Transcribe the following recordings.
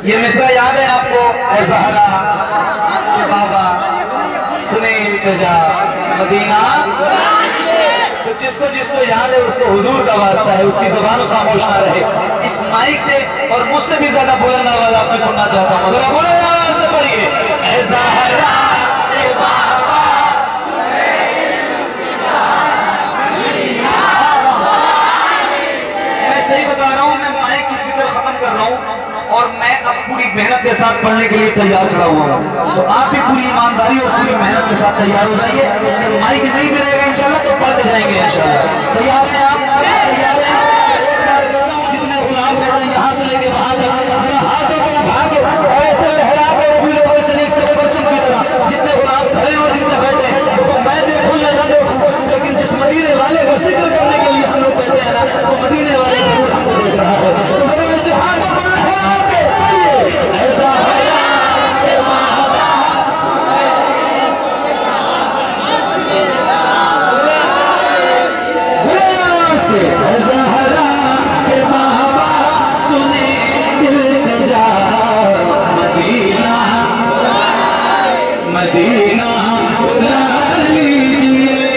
ये मिसरा याद है आपको? ऐ ज़हरा के बाबा सुने इल्तिजा मदीना। तो जिसको जिसको याद है उसको हुजूर का वास्ता है, उसकी ज़ुबान खामोश ना रहे। इस माइक से और मुझसे भी ज्यादा बुलंद आवाज आपको सुनना चाहता हूँ। जरा बुलंद आवाज से पढ़िए, ऐ ज़हरा के बाबा सुने इल्तिजा मदीना। मैं सही बता रहा हूँ, मैं माइक की फिक्र खत्म कर रहा हूँ और मैं अब पूरी मेहनत के साथ पढ़ने के लिए तैयार खड़ा हुआ हूँ। तो आप भी पूरी ईमानदारी और पूरी मेहनत के साथ तैयार हो जाइए। जब माइक नहीं मिलेगा इंशाल्लाह तो पढ़ते जाएंगे इंशाल्लाह। तैयार हैं आप? तैयार हैं? जितने गुलाम कर रहे हैं यहाँ से लेके वहां तक, मेरा हाथों को उठा के और ऐसे लहरा के रबीउल अव्वल शरीफ के परचम की तरह जितने गुलाम खड़े और जितने बैठे तो मैं देखूं या न देखूं, लेकिन जिस मदीने वाले का जिक्र करने के लिए हम लोग कहते हैं ना, वो मदीने वाले जरूर हमको देख रहा है। तो मेरे वैसे हाथों को लहरा के ऐसा मदीना बुला लीजिए,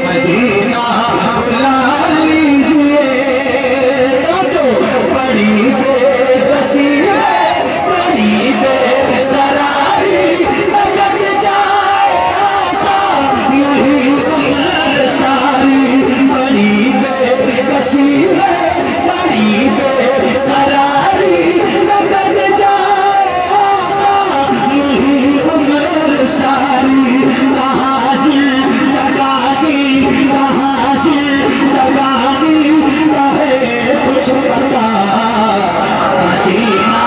मदीना बुला लीजिए। जो बड़ी बेबसी है, बड़ी बेकरारी, लगन जाएगा यही उम्र सारी। बड़ी बेबसी है, बड़ी बेकरारी, लगन जाएगा यही उम्र सारी। कहाँ से लगानी, कहाँ से लगानी, रहे कुछ पता मदीना।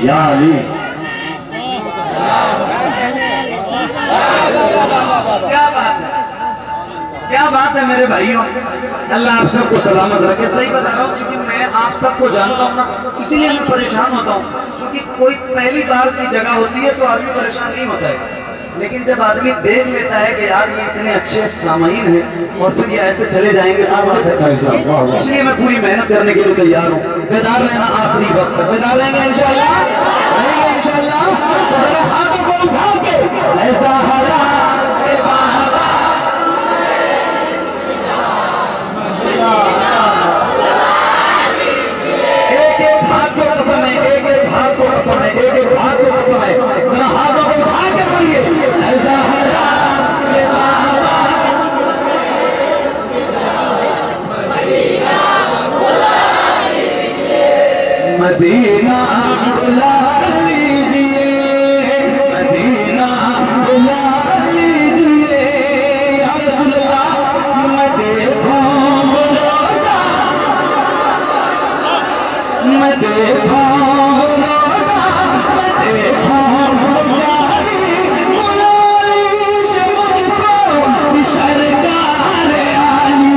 या अली क्या बात है मेरे भाइयों। अल्लाह आप सबको सलामत रखे। सही बता रहा हूँ क्योंकि मैं आप सबको जानता हूँ ना, इसीलिए मैं परेशान होता हूँ। क्योंकि कोई पहली बार की जगह होती है तो आदमी परेशान नहीं होता है, लेकिन जब आदमी देख लेता है कि यार ये इतने अच्छे सामाइन हैं और फिर ये ऐसे चले जाएंगे तो इसलिए मैं पूरी मेहनत करने के लिए तैयार हूँ। बेदार रहना आखिरी वक्त तक, बेदार रहेंगे इंशाल्लाह, रहेंगे इंशाल्लाह। तो मेरे हाथों को उठा के ऐसा हरा के बाबा एक एक हाथ को समय, एक एक हाथ को समय, एक एक हाथ को समय, मेरा हाथों को उठा के बोलिए ऐसा हरा के बाबा मदीना बुला लीजिए, मदीना बुला लीजिए। या रसूल अल्लाह मैं देखूं रोज़ा, मैं देखूं रोज़ा, मैं देखूं जारी, बुला लीजिए मुझको सरकार आली।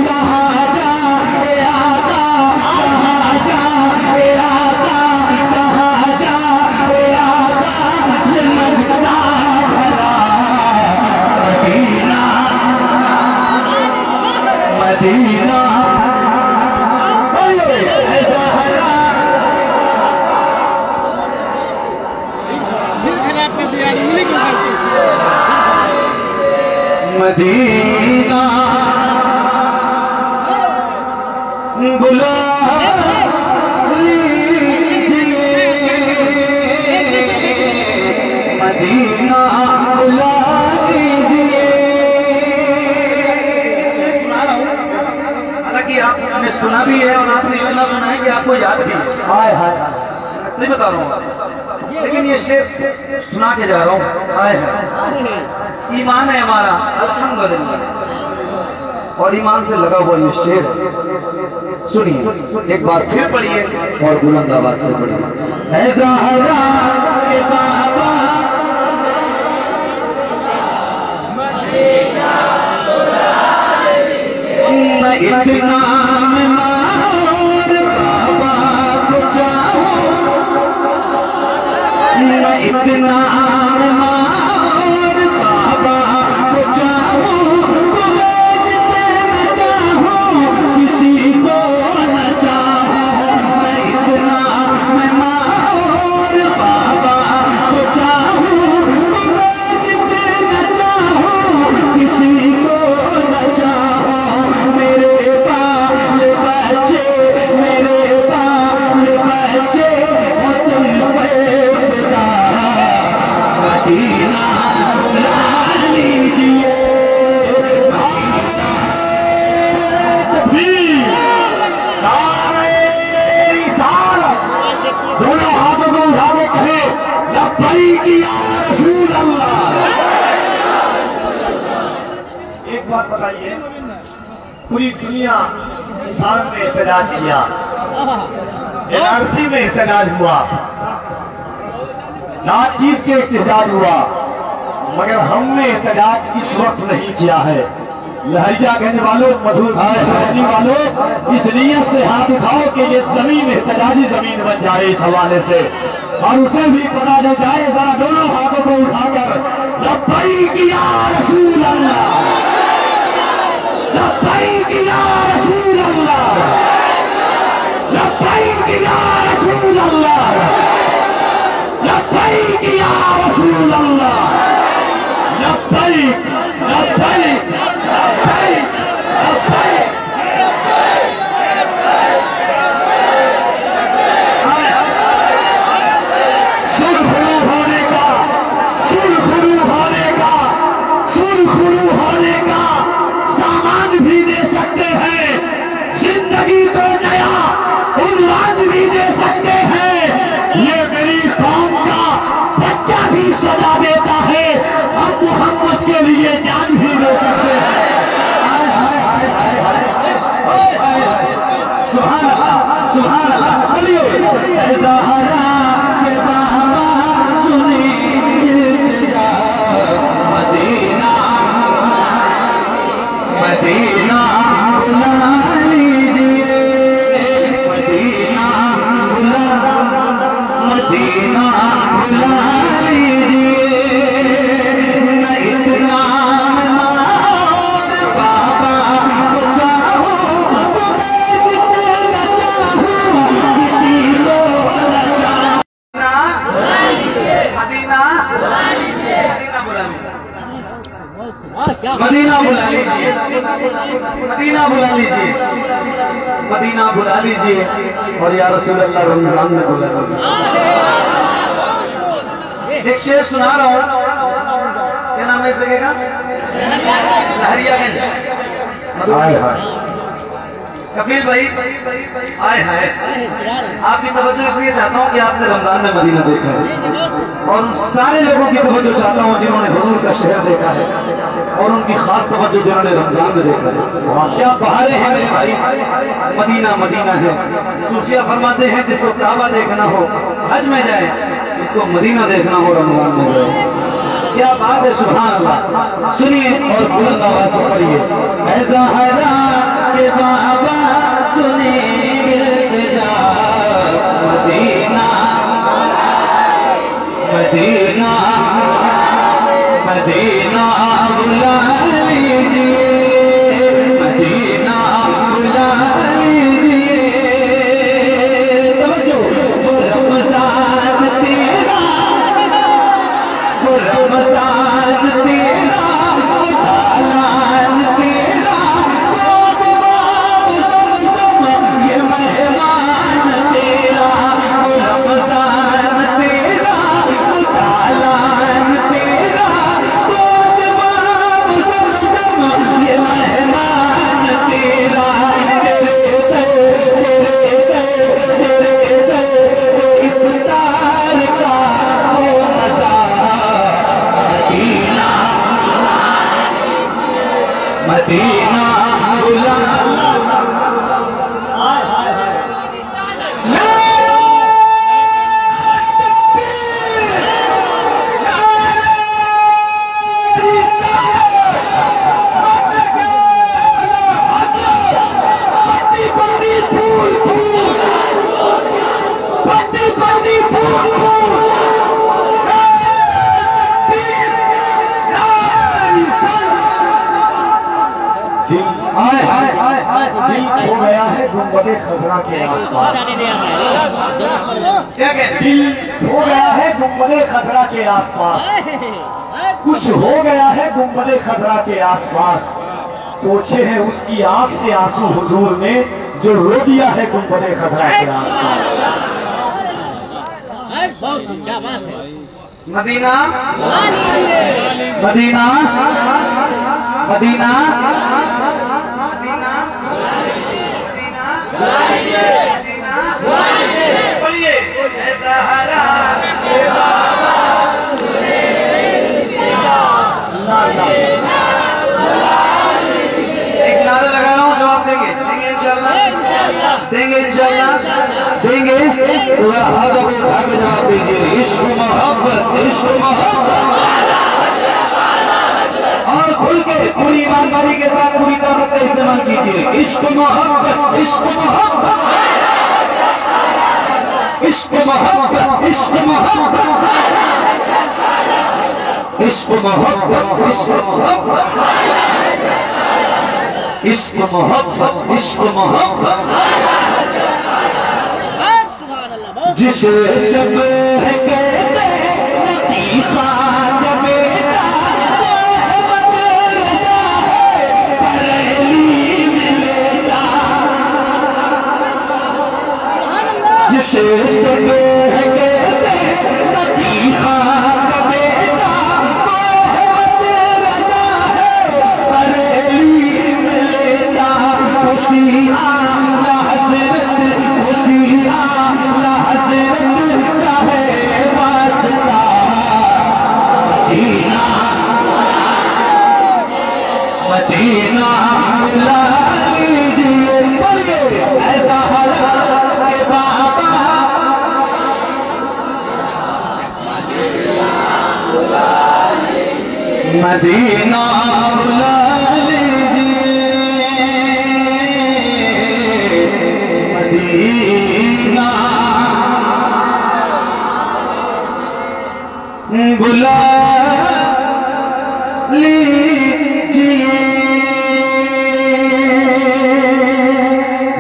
कहाँ जाए आका, कहाँ जाए आका, कहाँ जाए आका, ये मदीना भरा मदीना, मदीना। मदीना बुला लीजिए, मदीना बुला लीजिए। हालांकि आपने सुना भी है और आपने इतना सुना है कि आपको याद भी है। हाय हाय, मैं सही बता रहा हूँ, लेकिन ये शेर सुना के जा रहा हूँ। हाय हाय, ईमान है हमारा अल्हम्दुलिल्लाह, और ईमान से लगा हुआ ये शेर सुनिए, एक बार फिर पढ़िए और बुलंद आवाज से पढ़िए। ऐ ज़हरा के बाबा मैं इतना मैं इतना मार बाबा को चाहूं, तुम्हें जितना चाहूं, किसी को न चाहूं। मैं इतना मार बाबा को चाहूं, तुम्हें जितना चाहूं, किसी को न चाहूं। मेरे बाल बच्चे, मेरे बाल बच्चे तुम पे खुदा मदीना बुला लीजिए। दोनों हाथों को उठा के कहे लब्बैक या रसूल अल्लाह। एक बात बताइए, पूरी दुनिया किसान में एहतजाज किया, एनआरसी में एहतजाज हुआ, नाचीज के एहतजाज हुआ, मगर हमने एहतजाज इस वक्त नहीं किया है। लहरियागंज वालों, मधुर वालों, इस नीयत से हाथ उठाओ कि ये जमीन एहतजाजी जमीन बन जाए इस हवाले से, और उसे भी पता चल जाए। जरा दोनों हाथों को उठाकर लब्बैक या रसूल अल्लाह, लब्बैक या रसूल अल्लाह, लब्बैक या रसूल अल्लाह, लब्बैक या रसूल अल्लाह, लब्बैक लब्बैक लब्बैक लब्बैक। सुरखरू होने का, सुरखरू होने का, सुरखरू होने का सामान भी दे सकते हैं, जिंदगी को नया उन्वान भी दे सकते हैं। ये मेरी कौम का बच्चा भी सजा देता है, हम मोहम्मद के लिए जान भी दे सकते हैं। सुभान अल्लाह, सुभान अल्लाह। बोलिए ज़हरा के बाबा सुनी इल्तिजा, मदीना मदीना बुला लीजिए, मदीना बुला, मदीना बुला लीजिए। मैं इतना मार बाबा को चाहूं, तुम्हें जितना चाहूं, किसी को न चाहूं। मदीना मदीना बुला लीजिए, मदीना बुला लीजिए, मदीना बुला लीजिए, मदीना बुला लीजिए। और या रसूल अल्लाह रमजान में बुला लीजिए। एक शेर सुना रहा हूँ, क्या नाम है इस जगह का? लहरियागंज। कपिल भाई आए हैं, आपकी तवज्जो इसलिए चाहता हूँ कि आपने रमजान में मदीना देखा है, और उन सारे लोगों की तवज्जो चाहता हूँ जिन्होंने हुजूर का शहर देखा है, और उनकी खास तवज्जो जिन्होंने रमजान में देखा है। क्या बहारें हैं मेरे भाई, मदीना मदीना है। सूफिया फरमाते हैं जिसको काबा देखना हो हज में जाए, इसको मदीना देखना हो रमजान में जाए। क्या बात है, सुभान अल्लाह। सुनिए और बुलंद आवाज से पढ़िए। ऐ ज़हरा के बाबा सुनी इल्तिजा, मदीना मदीना मदीना बुला लीजिए, मदीना बुला लीजिए। तो जो रमजान तेरा, वो रमजान तेरा, दालान तेरा, ये मेहमान तेरा, वो रमजान तेरा, दालान तेरा, वो के आसपास। क्या कहते हैं? दिल हो गया है गुंबदे खतरा के आसपास, कुछ हो गया है गुंबदे खतरा के आसपास, पोछे हैं उसकी आंख से आंसू हुजूर ने जो रो दिया है गुंबदे खतरा के आसपास। मदीना मदीना मदीना मदीना बोलिए सहारा एक नारा लगा रहा हूँ, जवाब देंगे देंगे इंशाल्लाह, देंगे इंशाल्लाह देंगे। तो हाथ को उठा के जवाब दीजिए। इश्क मोहब्बत इश्क मोहब्बत, और खुल के पूरी ईमानदारी के साथ पूरी ताकत का इस्तेमाल कीजिए। इश्क मोहब्बत इश्क मोहब्बत इश्क मोहब्बत इश्क मोहब्बत इश्क मोहब्बत इश्क मोहब्बत इश्क मोहब्बत इश्क मोहब्बत, जिसे सब है कहते लतीफा बेटा बरेली मिलेगा, जिसे सब है कहते लतीफा बेटा बरेली मिलेगा, उसी आला हज़रत उसी आला हज़रत का है वास्ता मदीना मदीना ला लीजिए। बोलिए ऐसा हाल के बाबा मदीना बुला लीजिए मदीना बुला लीजिए,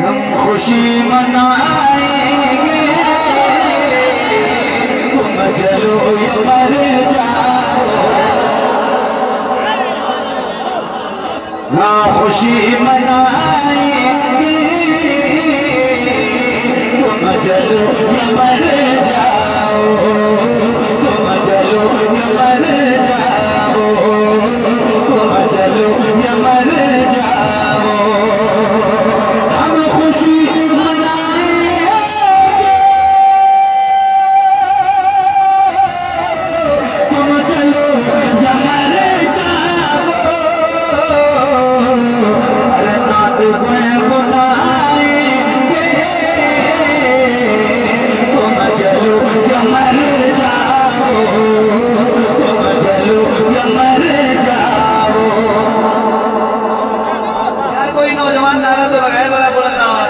हम खुशी मनाएंगे, तुम चलो ये मर जाओ, हाँ खुशी मनाएंगे, तुम चलो ये मर जाओ, तुम चलो ये मर जाओ, तुम चलो ये मर जाओ, हम खुशी मनाएंगे, तुम चलो ये मर जाओ, अरे नात में बुलाएंगे, तुम चलो ये मर जाओ, तुम चलो ये मर जाओ। यार कोई नौजवान नारा तो लगाए बड़ा बुलंद आवाज।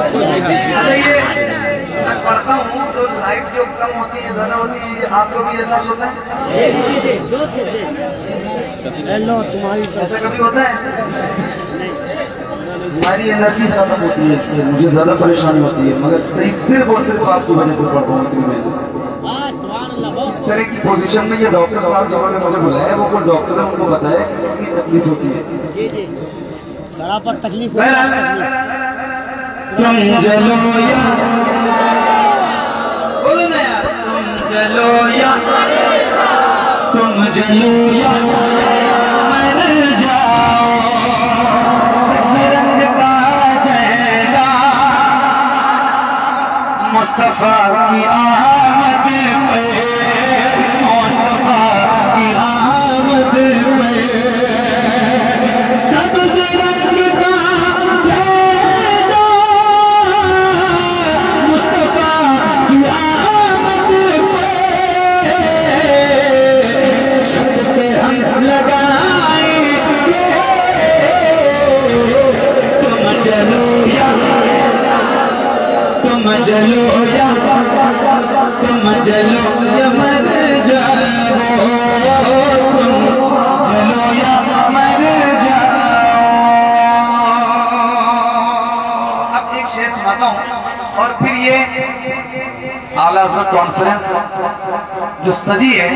अच्छा ये मैं पढ़ता हूँ तो लाइट जो कम होती है ज्यादा होती है, आपको भी एहसास होता है? लो तुम्हारी ऐसा कभी होता है? हमारी एनर्जी खत्म होती है इससे, मुझे ज्यादा परेशानी होती है, मगर सही सिर्फ और सिर्फ आपकी वजह से पढ़ता हूँ इतनी मेहनत से। इस तरह की पोजीशन में ये डॉक्टर साहब जिन्होंने मुझे बुलाया वो कोई डॉक्टर है, उनको बताया कि कितनी तकलीफ होती है। सरा पर तकलीफ तुम चलो या बोलो ना यार, तुम चलो या तुम चलो या मर जाओ, रंग का चेहरा मुस्तफा की आमद पे, मुस्तफा की आमद पे, सब्ज़ रंग का चेहरा मुस्तफा की आमद पे, शक पे हम लगाएंगे, जलो या तुम जलो या मर जाओ, तुम जलो या मर जाओ। अब एक शेर सुनाता हूं और फिर ये आला हज़रत कॉन्फ्रेंस जो सजी है